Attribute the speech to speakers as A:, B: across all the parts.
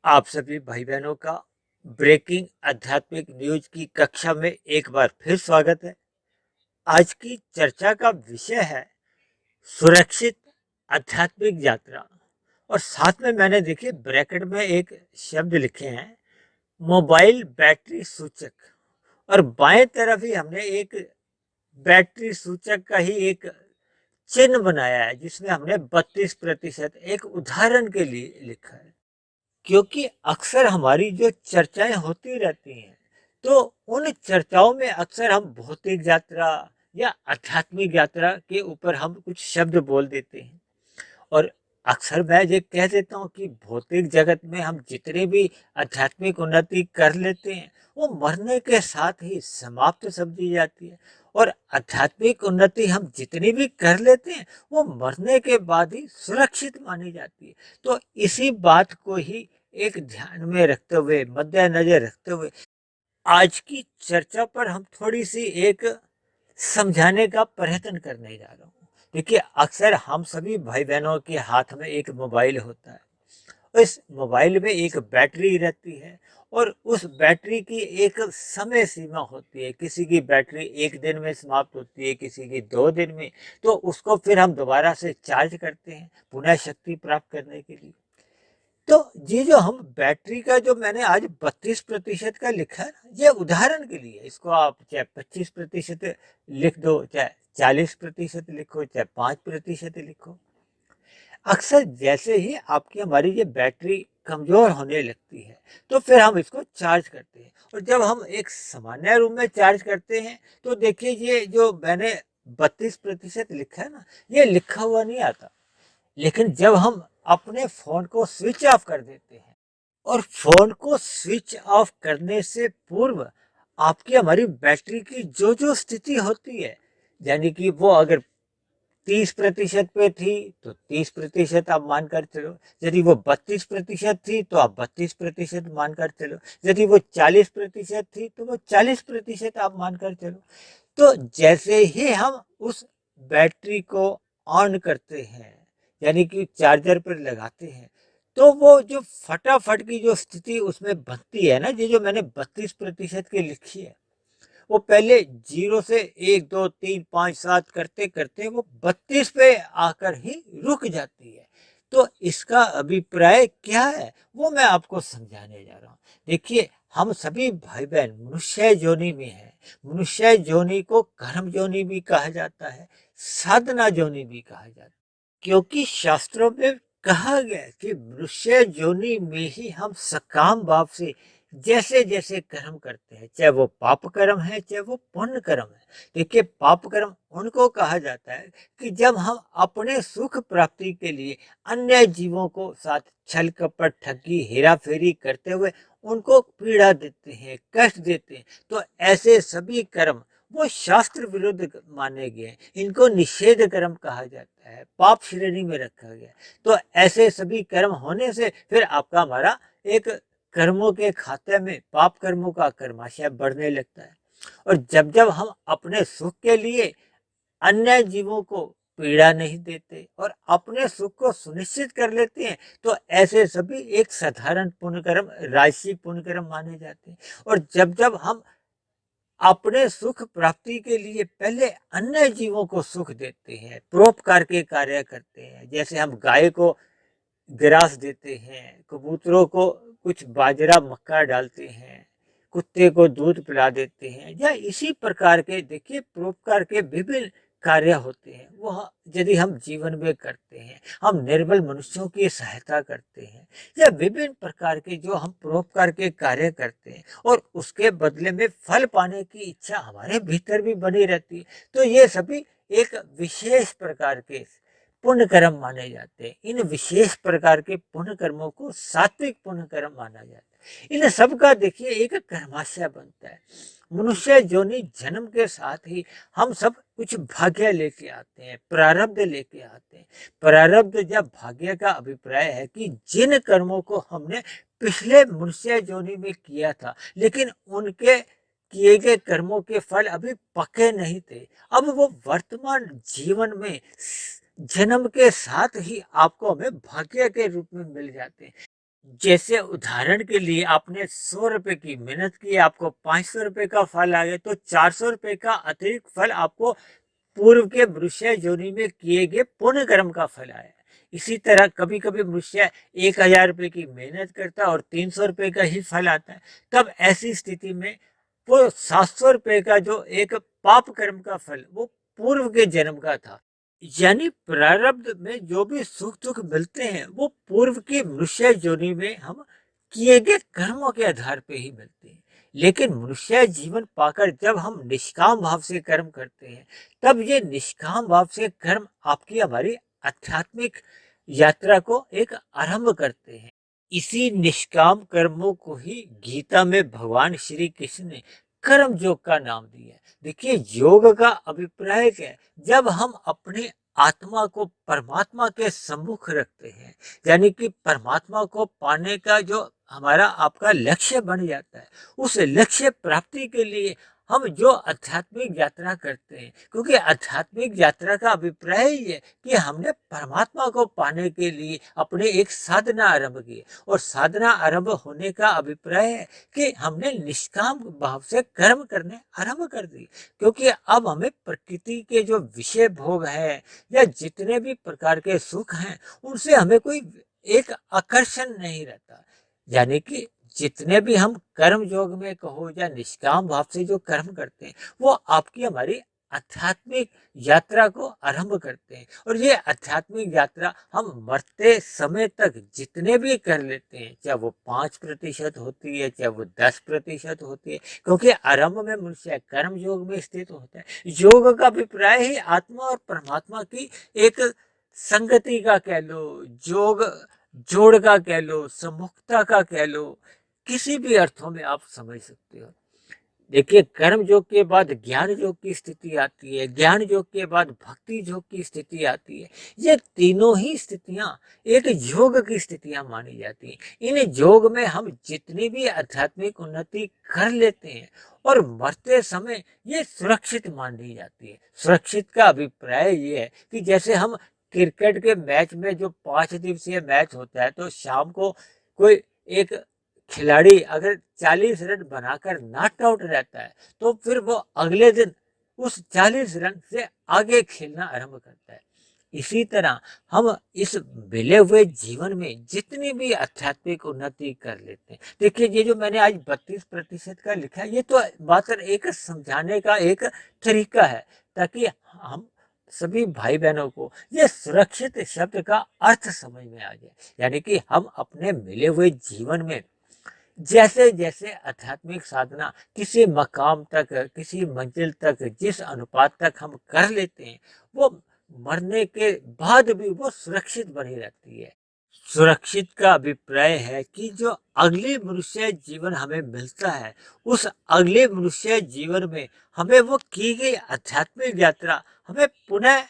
A: आप सभी भाई बहनों का ब्रेकिंग आध्यात्मिक न्यूज की कक्षा में एक बार फिर स्वागत है। आज की चर्चा का विषय है सुरक्षित आध्यात्मिक यात्रा। और साथ में मैंने देखिए ब्रैकेट में एक शब्द लिखे हैं, मोबाइल बैटरी सूचक। और बाएं तरफ ही हमने एक बैटरी सूचक का ही एक चिन्ह बनाया है जिसमें हमने 32% एक उदाहरण के लिए लिखा है। क्योंकि अक्सर हमारी जो चर्चाएं होती रहती हैं, तो उन चर्चाओं में अक्सर हम भौतिक यात्रा या आध्यात्मिक यात्रा के ऊपर हम कुछ शब्द बोल देते हैं। और अक्सर मैं ये कह देता हूँ कि भौतिक जगत में हम जितनी भी आध्यात्मिक उन्नति कर लेते हैं, वो मरने के साथ ही समाप्त समझी जाती है। और आध्यात्मिक उन्नति हम जितनी भी कर लेते हैं, वो मरने के बाद ही सुरक्षित मानी जाती है। तो इसी बात को ही एक ध्यान में रखते हुए, मद्देनजर रखते हुए, आज की चर्चा पर हम थोड़ी सी एक समझाने का प्रयत्न करने जा रहा हूँ। देखिए, अक्सर हम सभी भाई बहनों के हाथ में एक मोबाइल होता है। इस मोबाइल में एक बैटरी रहती है और उस बैटरी की एक समय सीमा होती है। किसी की बैटरी 1 दिन में समाप्त होती है, किसी की 2 दिन में। तो उसको फिर हम दोबारा से चार्ज करते हैं, पुनः शक्ति प्राप्त करने के लिए। तो ये जो हम बैटरी का जो मैंने आज 32% का लिखा है ना, ये उदाहरण के लिए। इसको आप चाहे 25% लिख दो, चाहे 40% लिखो, चाहे 5% लिखो। अक्सर जैसे ही आपकी हमारी ये बैटरी कमजोर होने लगती है, तो फिर हम इसको चार्ज करते हैं। और जब हम एक सामान्य रूम में चार्ज करते हैं, तो देखिए ये जो मैंने 32% लिखा है ना, ये लिखा हुआ नहीं आता। लेकिन जब हम अपने फोन को स्विच ऑफ कर देते हैं, और फोन को स्विच ऑफ करने से पूर्व आपकी हमारी बैटरी की जो जो स्थिति होती है, यानी कि वो अगर 30% पे थी तो 30% आप मानकर चलो, यदि वो 32% थी तो आप 32% मानकर चलो, यदि वो 40% थी तो वो 40% आप मानकर चलो। तो जैसे ही हम उस बैटरी को ऑन करते हैं, यानी कि चार्जर पर लगाते हैं, तो वो जो फटाफट की जो स्थिति उसमें बनती है ना, ये जो मैंने 32% की लिखी है, वो पहले 0 से 1 2 3 5 7 करते करते वो 32 पे आकर ही रुक जाती है। तो इसका अभिप्राय क्या है, वो मैं आपको समझाने जा रहा हूँ। देखिए, हम सभी भाई बहन मनुष्य योनि में है। मनुष्य योनि को कर्म योनि भी कहा जाता है, साधना योनि भी कहा जाता है। क्योंकि शास्त्रों में कहा गया है कि मनुष्य योनि में ही हम सकाम भाव से जैसे जैसे कर्म करते हैं, चाहे वो पाप कर्म है, चाहे वो पुण्य कर्म है। देखिए, पाप कर्म उनको कहा जाता है कि जब हम अपने सुख प्राप्ति के लिए अन्य जीवों को साथ छल कपट ठगी हेरा फेरी करते हुए उनको पीड़ा देते हैं, कष्ट देते हैं, तो ऐसे सभी कर्म वो शास्त्र विरुद्ध माने गए हैं। इनको निषेध कर्म कहा जाता है, पाप श्रेणी में रखा गया है। तो ऐसे सभी कर्म होने से फिर आपका हमारा एक कर्मों के खाते में पाप कर्मों का कर्माशय बढ़ने लगता है। और जब जब हम अपने सुख के लिए अन्य जीवों को पीड़ा नहीं देते और अपने सुख को सुनिश्चित कर लेते हैं, तो ऐसे सभी एक साधारण पुण्य कर्म, राजसी पुण्य कर्म माने जाते हैं। और जब जब हम अपने सुख प्राप्ति के लिए पहले अन्य जीवों को सुख देते हैं, परोपकार के कार्य करते हैं, जैसे हम गाय को ग्रास देते हैं, कबूतरों को कुछ बाजरा मक्का डालते हैं, कुत्ते को दूध पिला देते हैं, या इसी प्रकार के देखिए परोपकार के विभिन्न कार्य होते हैं, वो यदि हम जीवन में करते हैं, हम निर्बल मनुष्यों की सहायता करते हैं, या विभिन्न प्रकार के जो हम परोपकार के कार्य करते हैं और उसके बदले में फल पाने की इच्छा हमारे भीतर भी बनी रहती है, तो ये सभी एक विशेष प्रकार के पुण्य कर्म माने जाते हैं। इन विशेष प्रकार के पुण्य कर्मों को सात्विक पुण्य कर्म माना जाता है। इन सब का देखिए एक कर्माशय बनता है। मनुष्य योनि जन्म के साथ ही हम सब कुछ भाग्य लेके आते हैं, प्रारब्ध लेके आते हैं। प्रारब्ध या भाग्य का अभिप्राय है कि जिन कर्मों को हमने पिछले मनुष्य योनि में किया था, लेकिन उनके किए गए कर्मों के फल अभी पके नहीं थे, अब वो वर्तमान जीवन में जन्म के साथ ही आपको हमें भाग्य के रूप में मिल जाते हैं। जैसे उदाहरण के लिए आपने 100 रुपए की मेहनत की, आपको 500 रुपए का फल आ गया, तो 400 रुपए का अतिरिक्त फल आपको पूर्व के मनुष्य योनि में किए गए पुण्य कर्म का फल आया। इसी तरह कभी कभी मनुष्य 1,000 रुपए की मेहनत करता है और 300 रुपए का ही फल आता है। तब ऐसी स्थिति में वो 700 रुपए का जो एक पाप कर्म का फल वो पूर्व के जन्म का था। यानी प्रारब्ध में जो भी सुख दुख मिलते हैं वो पूर्व की मनुष्य योनि में हम किए गए कर्मों के आधार पे ही मिलते हैं। लेकिन मनुष्य जीवन पाकर जब हम निष्काम भाव से कर्म करते हैं, तब ये निष्काम भाव से कर्म आपकी हमारी आध्यात्मिक यात्रा को एक आरंभ करते हैं। इसी निष्काम कर्मों को ही गीता में भगवान श्री कृष्ण ने कर्म योग का नाम दिया है। देखिए, योग का अभिप्राय क्या है? जब हम अपने आत्मा को परमात्मा के सम्मुख रखते हैं, यानी कि परमात्मा को पाने का जो हमारा आपका लक्ष्य बन जाता है, उस लक्ष्य प्राप्ति के लिए हम जो आध्यात्मिक यात्रा करते हैं, क्योंकि आध्यात्मिक यात्रा का अभिप्राय ही है कि हमने परमात्मा को पाने के लिए अपने एक साधना आरंभ की, और साधना आरंभ होने का अभिप्राय है कि हमने निष्काम भाव से कर्म करने आरंभ कर दी। क्योंकि अब हमें प्रकृति के जो विषय भोग है या जितने भी प्रकार के सुख हैं, उनसे हमें कोई एक आकर्षण नहीं रहता। यानी कि जितने भी हम कर्म योग में कहो या निष्काम भाव से जो कर्म करते हैं, वो आपकी हमारी आध्यात्मिक यात्रा को आरंभ करते हैं। और ये आध्यात्मिक यात्रा हम मरते समय तक जितने भी कर लेते हैं, चाहे वो 5% होती है, चाहे वो 10% होती है, क्योंकि आरंभ में मनुष्य कर्म योग में स्थित होता है। योग का अभिप्राय ही आत्मा और परमात्मा की एक संगति का कह लो, योग जोड़ का कह लो, सम्मुखता का कह लो, किसी भी अर्थों में आप समझ सकते हो। देखिए, कर्म योग के बाद ज्ञान योग की स्थिति आती है, ज्ञान योग के बाद भक्ति योग की स्थिति आती है। ये तीनों ही स्थितियां एक योग की स्थितियां मानी जाती हैं। इन योग में हम जितनी भी आध्यात्मिक उन्नति कर लेते हैं, और मरते समय ये सुरक्षित मानी जाती है। सुरक्षित का अभिप्राय ये है कि जैसे हम क्रिकेट के मैच में जो 5 दिवसीय मैच होता है, तो शाम को कोई एक खिलाड़ी अगर 40 रन बनाकर नॉट आउट रहता है, तो फिर वो अगले दिन उस 40 रन से आगे खेलना आरंभ करता है। इसी तरह हम इस मिले हुए जीवन में जितनी भी आध्यात्मिक उन्नति कर लेते हैं, देखिए ये जो मैंने आज 32% का लिखा है, ये तो मात्र एक समझाने का एक तरीका है, ताकि हम सभी भाई बहनों को ये सुरक्षित शब्द का अर्थ समझ में आ जाए। यानी कि हम अपने मिले हुए जीवन में जैसे जैसे आध्यात्मिक साधना किसी मकाम तक, किसी मंजिल तक, जिस अनुपात तक हम कर लेते हैं, वो मरने के बाद भी वो सुरक्षित बनी रहती है। सुरक्षित का अभिप्राय है कि जो अगले मनुष्य जीवन हमें मिलता है, उस अगले मनुष्य जीवन में हमें वो की गई आध्यात्मिक यात्रा हमें पुनः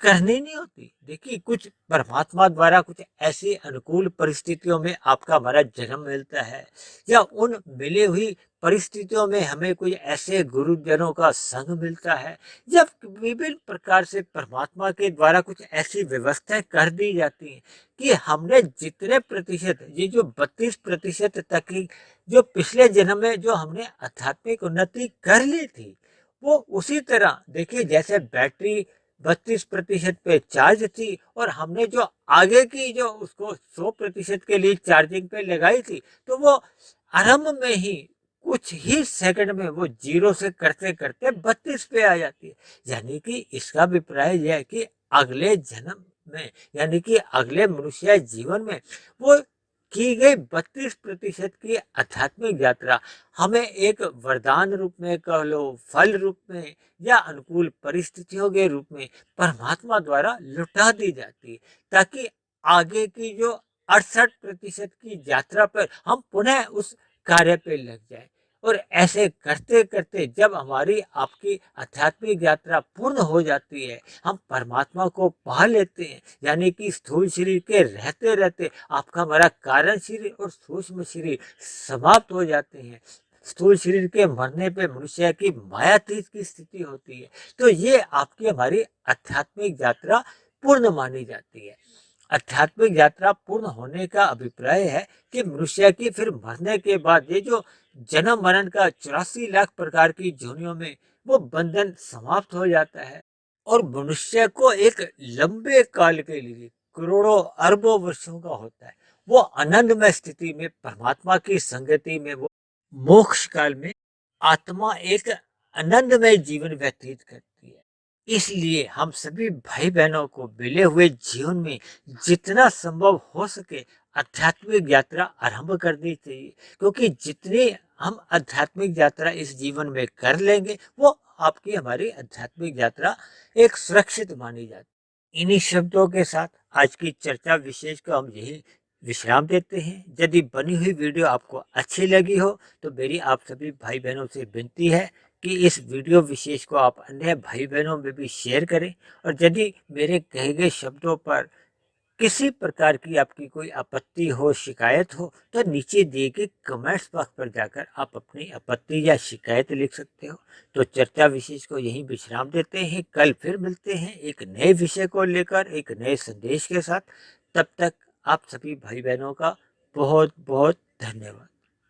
A: करनी नहीं होती। देखिए, कुछ परमात्मा द्वारा कुछ ऐसी अनुकूल परिस्थितियों में आपका हमारा जन्म मिलता है, या उन मिली हुई परिस्थितियों में हमें कोई ऐसे गुरुजनों का संग मिलता है, जब विभिन्न प्रकार से परमात्मा के द्वारा कुछ ऐसी व्यवस्थाएं कर दी जाती हैं कि हमने जितने प्रतिशत, ये जो 32% तक की जो पिछले जन्म में जो हमने आध्यात्मिक उन्नति कर ली थी, वो उसी तरह देखिए, जैसे बैटरी 32% पे चार्ज थी, और हमने जो आगे की जो उसको 100% के लिए चार्जिंग पे लगाई थी, तो वो आरंभ में ही कुछ ही सेकंड में वो 0 से करते करते 32 पे आ जाती है। यानी कि इसका अभिप्राय यह है कि अगले जन्म में, यानी कि अगले मनुष्य जीवन में, वो की गई 32% की आध्यात्मिक यात्रा हमें एक वरदान रूप में कह लो, फल रूप में, या अनुकूल परिस्थितियों के रूप में परमात्मा द्वारा लुटा दी जाती है, ताकि आगे की जो 68% की यात्रा पर हम पुनः उस कार्य पे लग जाए। और ऐसे करते करते जब हमारी आपकी आध्यात्मिक यात्रा पूर्ण हो जाती है, हम परमात्मा को पा लेते हैं, यानी कि स्थूल शरीर के रहते रहते आपका हमारा कारण शरीर और सूक्ष्म शरीर समाप्त हो जाते हैं। स्थूल शरीर के मरने पे मनुष्य की मायातीत की स्थिति होती है। तो ये आपकी हमारी आध्यात्मिक यात्रा पूर्ण मानी जाती है। आध्यात्मिक यात्रा पूर्ण होने का अभिप्राय है कि मनुष्य की फिर मरने के बाद ये जो जन्म मरण का 84 लाख प्रकार की जोनियों में वो बंधन समाप्त हो जाता है और मनुष्य को एक लंबे काल के लिए करोड़ों अरबों वर्षों का होता है। वो आनंदमय स्थिति में परमात्मा की संगति में वो मोक्ष काल में आत्मा एक आनंदमय जीवन व्यतीत करती है। इसलिए हम सभी भाई बहनों को मिले हुए जीवन में जितना संभव हो सके आध्यात्मिक यात्रा आरंभ करनी चाहिए, क्योंकि जितनी हम आध्यात्मिक यात्रा इस जीवन में कर लेंगे वो आपकी हमारी आध्यात्मिक यात्रा एक सुरक्षित मानी जाती। इन्हीं शब्दों के साथ आज की चर्चा विशेष को हम यही विश्राम देते हैं। यदि बनी हुई वीडियो आपको अच्छी लगी हो तो मेरी आप सभी भाई बहनों से विनती है कि इस वीडियो विशेष को आप अन्य भाई बहनों में भी शेयर करें। और यदि मेरे कहे गए शब्दों पर किसी प्रकार की आपकी कोई आपत्ति हो, शिकायत हो, तो नीचे दिए गए कमेंट्स बॉक्स पर जाकर आप अपनी आपत्ति या शिकायत लिख सकते हो। तो चर्चा विशेष को यहीं विश्राम देते हैं। कल फिर मिलते हैं एक नए विषय को लेकर, एक नए संदेश के साथ। तब तक आप सभी भाई बहनों का बहुत बहुत धन्यवाद।